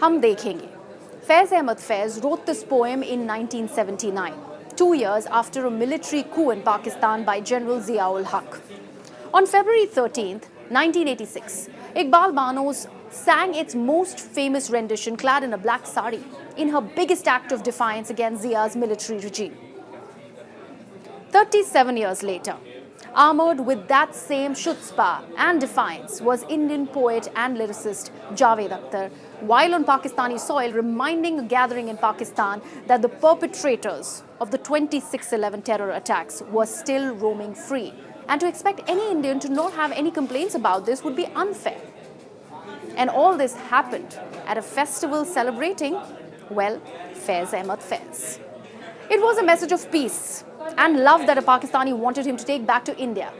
हम देखेंगे. Faiz Ahmad Faiz wrote this poem in 1979, 2 years after a military coup in Pakistan by General Zia-ul Haq. On February 13th, 1986, Iqbal Banos sang its most famous rendition clad in a black sari in her biggest act of defiance against Zia's military regime. 37 years later, armored with that same chutzpah and defiance was Indian poet and lyricist Javed Akhtar, while on Pakistani soil reminding a gathering in Pakistan that the perpetrators of the 26/11 terror attacks were still roaming free. And to expect any Indian to not have any complaints about this would be unfair. And all this happened at a festival celebrating, well, Faiz Ahmad Faiz. It was a message of peace and love that a Pakistani wanted him to take back to India.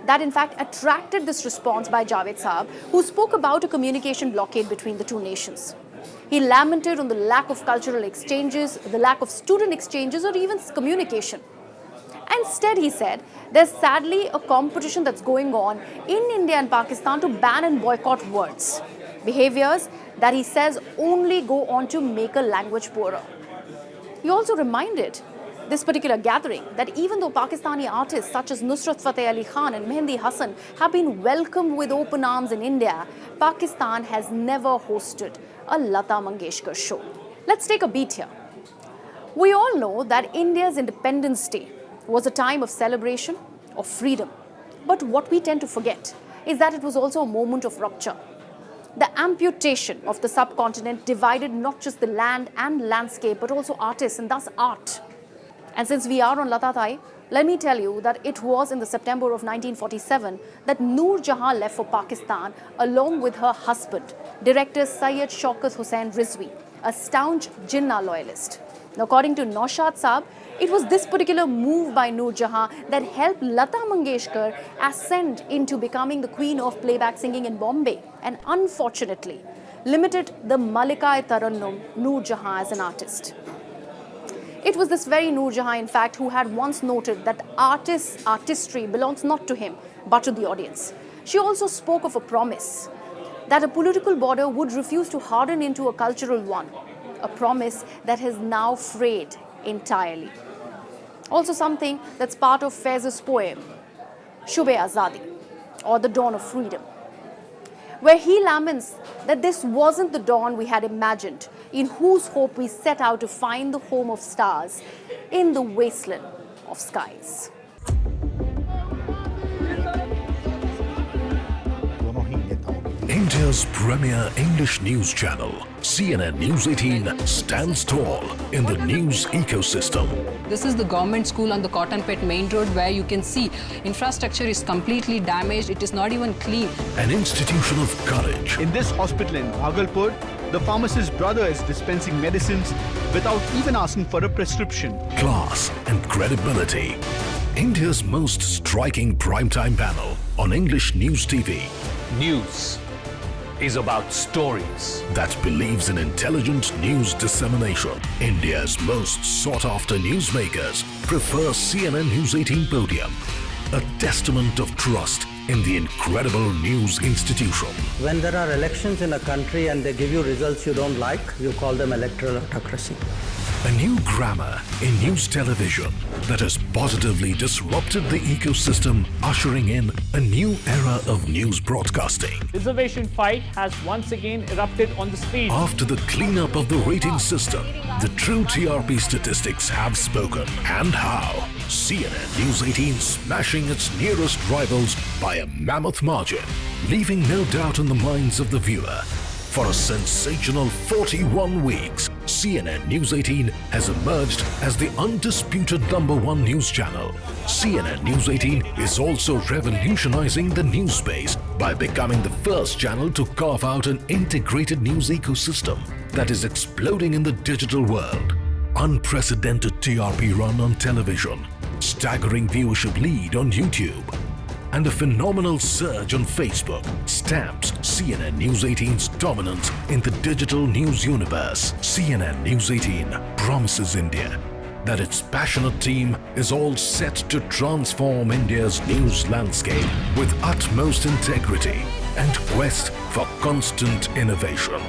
That in fact attracted this response by Javed Saab, who spoke about a communication blockade between the two nations. He lamented on the lack of cultural exchanges, the lack of student exchanges, or even communication. Instead, he said, there's sadly a competition that's going on in India and Pakistan to ban and boycott words, behaviors that he says only go on to make a language poorer. He also reminded this particular gathering that even though Pakistani artists such as Nusrat Fateh Ali Khan and Mehndi Hasan have been welcomed with open arms in India, Pakistan has never hosted a Lata Mangeshkar show. Let's take a beat here. We all know that India's Independence Day was a time of celebration, of freedom. But what we tend to forget is that it was also a moment of rupture. The amputation of the subcontinent divided not just the land and landscape, but also artists and thus art. And since we are on Lata Thai, let me tell you that it was in the September of 1947 that Noor Jahan left for Pakistan along with her husband, director Syed Shaukat Hussain Rizvi, a staunch Jinnah loyalist. Now, according to Naushad Saab, it was this particular move by Noor Jahan that helped Lata Mangeshkar ascend into becoming the queen of playback singing in Bombay, and unfortunately limited the Malika-e-Tarannum Noor Jahan as an artist. It was this very Noor Jahan, in fact, who had once noted that artist's artistry belongs not to him, but to the audience. She also spoke of a promise that a political border would refuse to harden into a cultural one, a promise that has now frayed entirely. Also something that's part of Faiz's poem, Shub-e-Azadi, or The Dawn of Freedom, where he laments that this wasn't the dawn we had imagined, in whose hope we set out to find the home of stars in the wasteland of skies. India's premier English news channel, CNN News 18, stands tall in the news ecosystem. This is the government school on the Cottonpet main road, where you can see infrastructure is completely damaged. It is not even clean. An institution of courage. In this hospital in Bhagalpur, the pharmacist's brother is dispensing medicines without even asking for a prescription. Class and credibility. India's most striking primetime panel on English News TV. News is about stories that believes in intelligent news dissemination. India's most sought-after newsmakers prefer CNN News 18 podium, a testament of trust in the incredible news institution. When there are elections in a country and they give you results you don't like, you call them electoral autocracy. A new grammar in news television that has positively disrupted the ecosystem, ushering in a new era of news broadcasting. Reservation fight has once again erupted on the street. After the cleanup of the rating system, the true TRP statistics have spoken. And how? CNN News 18 smashing its nearest rivals by a mammoth margin, leaving no doubt in the minds of the viewer. For a sensational 41 weeks, CNN News 18 has emerged as the undisputed #1 news channel. CNN News 18 is also revolutionizing the news space by becoming the first channel to carve out an integrated news ecosystem that is exploding in the digital world. Unprecedented TRP run on television, staggering viewership lead on YouTube, and a phenomenal surge on Facebook stamps CNN News 18's dominance in the digital news universe. CNN News 18 promises India that its passionate team is all set to transform India's news landscape with utmost integrity and quest for constant innovation.